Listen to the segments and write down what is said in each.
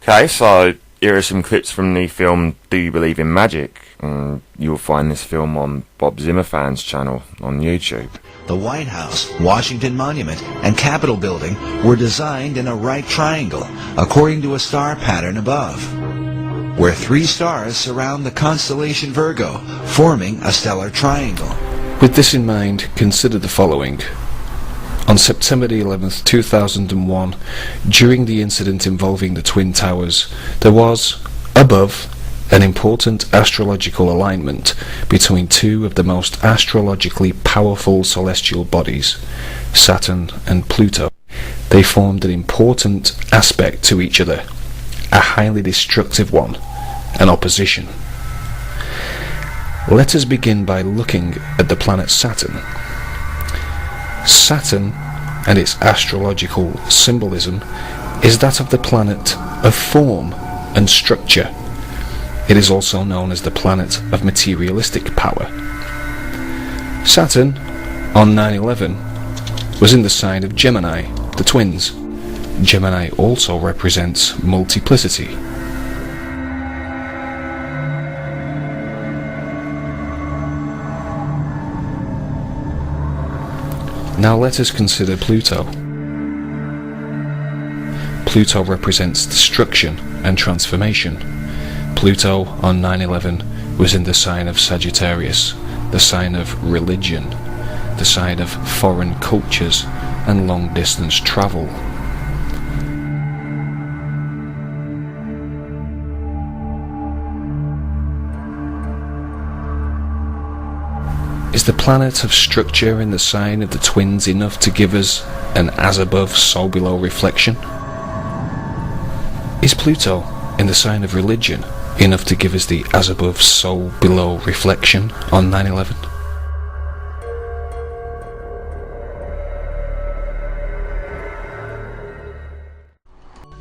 Okay, so here are some clips from the film Do You Believe in Magic? You'll find this film on bobzimmerfans channel on YouTube. The White House, Washington Monument, and Capitol Building were designed in a right triangle, according to a star pattern above, where 3 stars surround the constellation Virgo, forming a stellar triangle. With this in mind, consider the following. On September the 11th, 2001, during the incident involving the Twin Towers, there was, above, an important astrological alignment between 2 of the most astrologically powerful celestial bodies, Saturn and Pluto. They formed an important aspect to each other, a highly destructive one, an opposition. Let us begin by looking at the planet Saturn. Saturn and its astrological symbolism is that of the planet of form and structure. It is also known as the planet of materialistic power. Saturn, on 9/11, was in the sign of Gemini, the twins. Gemini also represents multiplicity. Now let us consider Pluto. Pluto represents destruction and transformation. Pluto on 9/11 was in the sign of Sagittarius, the sign of religion, the sign of foreign cultures and long-distance travel. Is the planet of structure in the sign of the twins enough to give us an as above, so below reflection? Is Pluto in the sign of religion enough to give us the as above, so below reflection on 9/11?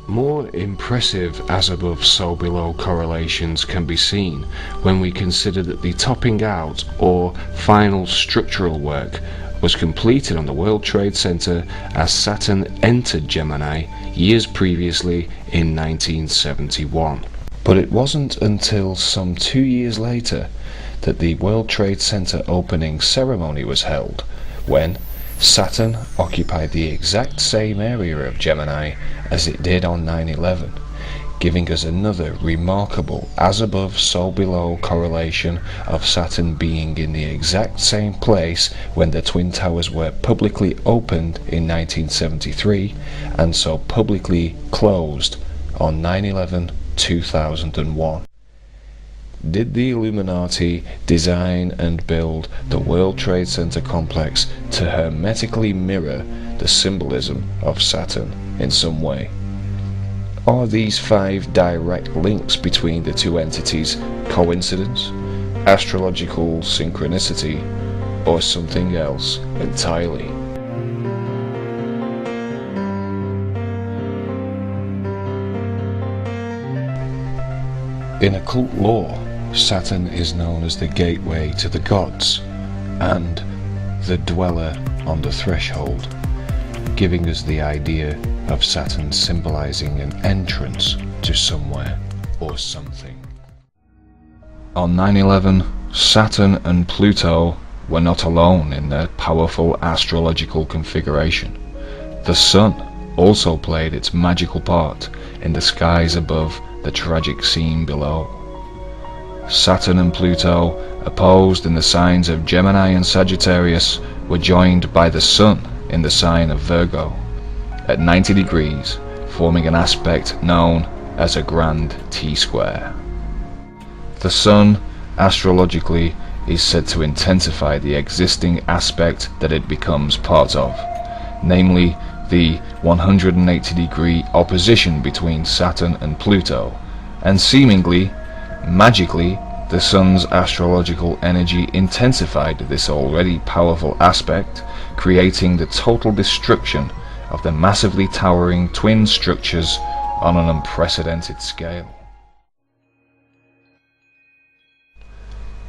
More impressive as above, so below correlations can be seen when we consider that the topping out or final structural work was completed on the World Trade Center as Saturn entered Gemini years previously in 1971. But it wasn't until some 2 years later that the World Trade Center opening ceremony was held, when Saturn occupied the exact same area of Gemini as it did on 9/11, giving us another remarkable as above, so below correlation of Saturn being in the exact same place when the Twin Towers were publicly opened in 1973 and so publicly closed on 9/11/2001. Did the Illuminati design and build the World Trade Center complex to hermetically mirror the symbolism of Saturn in some way? Are these 5 direct links between the 2 entities coincidence, astrological synchronicity, or something else entirely? In occult lore, Saturn is known as the gateway to the gods and the dweller on the threshold, giving us the idea of Saturn symbolizing an entrance to somewhere or something. On 9/11, Saturn and Pluto were not alone in their powerful astrological configuration. The Sun also played its magical part in the skies above the tragic scene below. Saturn and Pluto, opposed in the signs of Gemini and Sagittarius, were joined by the Sun in the sign of Virgo at 90 degrees, forming an aspect known as a grand T-square. The Sun, astrologically, is said to intensify the existing aspect that it becomes part of, namely the 180-degree opposition between Saturn and Pluto, and seemingly, magically, the Sun's astrological energy intensified this already powerful aspect, creating the total destruction of the massively towering twin structures on an unprecedented scale.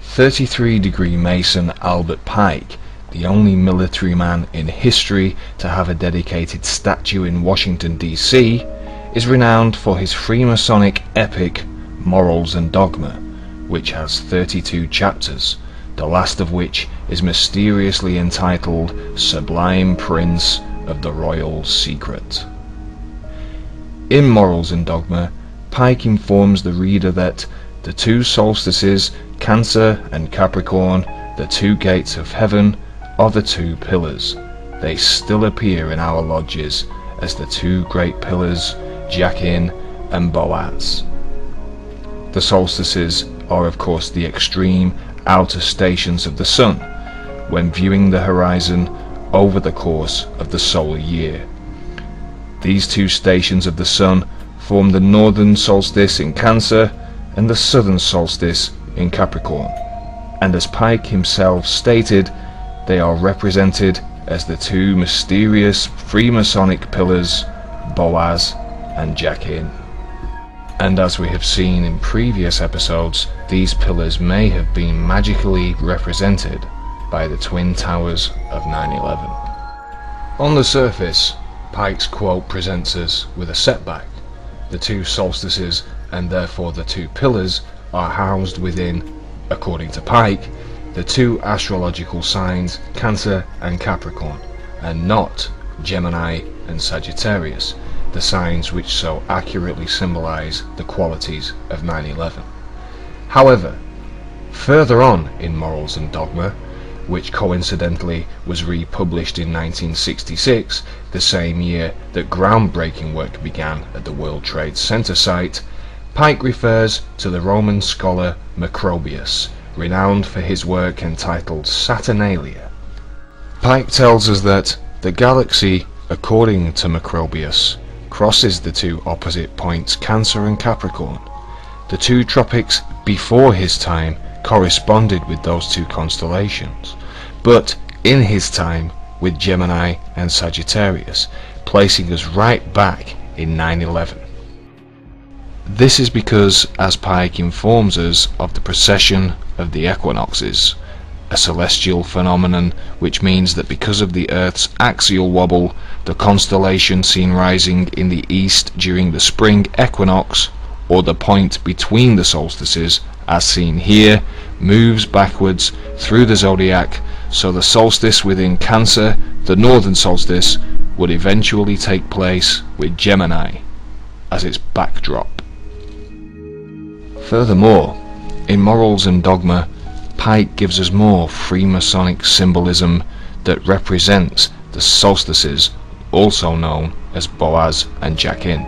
33-degree Mason Albert Pike, the only military man in history to have a dedicated statue in Washington, D.C., is renowned for his Freemasonic epic Morals and Dogma, which has 32 chapters, the last of which is mysteriously entitled Sublime Prince of the Royal Secret. In Morals and Dogma, Pike informs the reader that the two solstices, Cancer and Capricorn, the two gates of heaven, are the two pillars. They still appear in our lodges as the two great pillars, Jachin and Boaz. The solstices are of course the extreme outer stations of the sun when viewing the horizon over the course of the solar year. These two stations of the sun form the northern solstice in Cancer and the southern solstice in Capricorn, and as Pike himself stated, they are represented as the two mysterious Freemasonic pillars, Boaz and Jachin. And as we have seen in previous episodes, these pillars may have been magically represented by the Twin Towers of 9/11. On the surface, Pike's quote presents us with a setback. The two solstices, and therefore the two pillars, are housed within, according to Pike, the two astrological signs Cancer and Capricorn, and not Gemini and Sagittarius, the signs which so accurately symbolize the qualities of 9/11. However, further on in Morals and Dogma, which coincidentally was republished in 1966, the same year that groundbreaking work began at the World Trade Center site, Pike refers to the Roman scholar Macrobius, renowned for his work entitled Saturnalia. Pike tells us that the galaxy, according to Macrobius, crosses the two opposite points Cancer and Capricorn. The two tropics before his time corresponded with those two constellations, but in his time with Gemini and Sagittarius, placing us right back in 9/11. This is because, as Pike informs us of the precession of the equinoxes, a celestial phenomenon which means that because of the Earth's axial wobble, the constellation seen rising in the east during the spring equinox, or the point between the solstices, as seen here, moves backwards through the zodiac, so the solstice within Cancer, the northern solstice, would eventually take place with Gemini as its backdrop. Furthermore, in Morals and Dogma, Pike gives us more Freemasonic symbolism that represents the solstices, also known as Boaz and Jachin.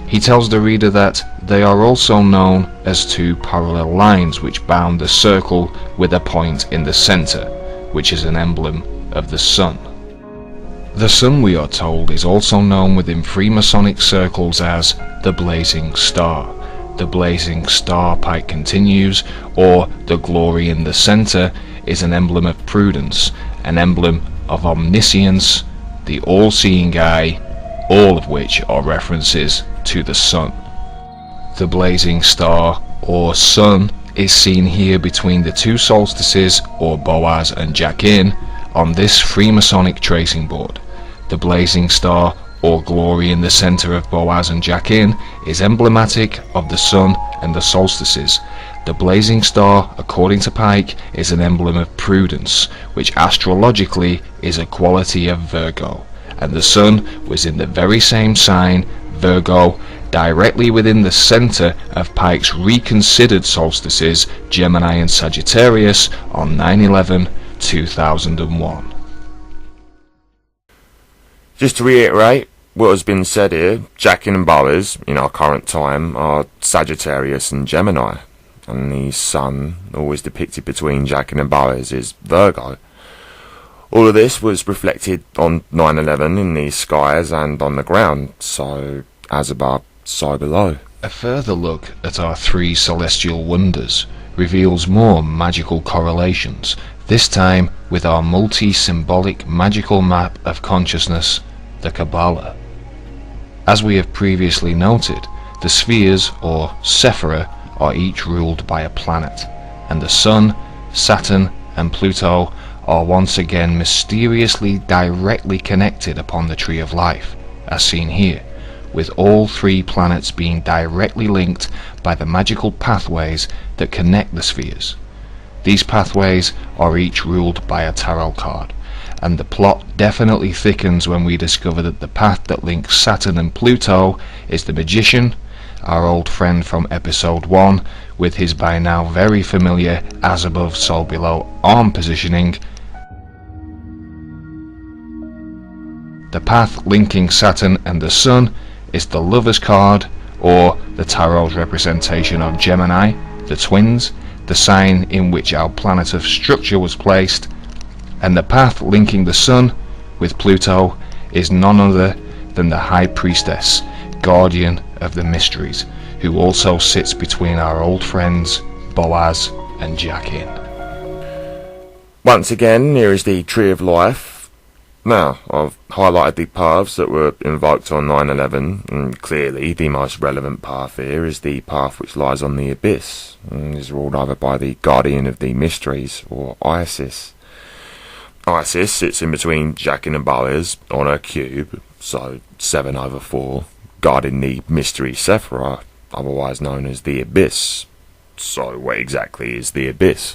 He tells the reader that they are also known as two parallel lines which bound the circle with a point in the center, which is an emblem of the sun. The sun, we are told, is also known within Freemasonic circles as the blazing star. The blazing star, Pike continues, or the glory in the center, is an emblem of prudence, an emblem of omniscience, the all-seeing eye, all of which are references to the sun. The blazing star, or sun, is seen here between the two solstices, or Boaz and Jachin, on this Freemasonic tracing board. The blazing star, or glory in the center of Boaz and Jachin, is emblematic of the sun and the solstices. The blazing star, according to Pike, is an emblem of prudence, which astrologically is a quality of Virgo, and the sun was in the very same sign, Virgo, directly within the center of Pike's reconsidered solstices, Gemini and Sagittarius, on 9/11/2001. Just to reiterate what has been said here, Jachin and Boaz, in our current time, are Sagittarius and Gemini, and the sun, always depicted between Jachin and Boaz, is Virgo. All of this was reflected on 9/11 in the skies and on the ground, so as above, so below. A further look at our three celestial wonders reveals more magical correlations, this time with our multi-symbolic magical map of consciousness, the Kabbalah. As we have previously noted, the spheres, or Sephira, are each ruled by a planet, and the Sun, Saturn, and Pluto are once again mysteriously directly connected upon the Tree of Life, as seen here, with all 3 planets being directly linked by the magical pathways that connect the spheres. These pathways are each ruled by a tarot card, and the plot definitely thickens when we discover that the path that links Saturn and Pluto is the Magician, our old friend from episode 1, with his by now very familiar as above so below arm positioning. The path linking Saturn and the Sun is the Lover's card, or the Tarot's representation of Gemini, the twins, the sign in which our planet of structure was placed, and the path linking the Sun with Pluto is none other than the High Priestess, guardian of the mysteries, who also sits between our old friends Boaz and Jackin. Once again, here is the Tree of Life. Now, I've highlighted the paths that were invoked on 9/11, and clearly the most relevant path here is the path which lies on the Abyss, and is ruled over by the Guardian of the Mysteries, or Isis. Isis sits in between Jackin and Boaz on her cube, so 7/4, guarding the Mystery Sephira, otherwise known as the Abyss. So what exactly is the Abyss?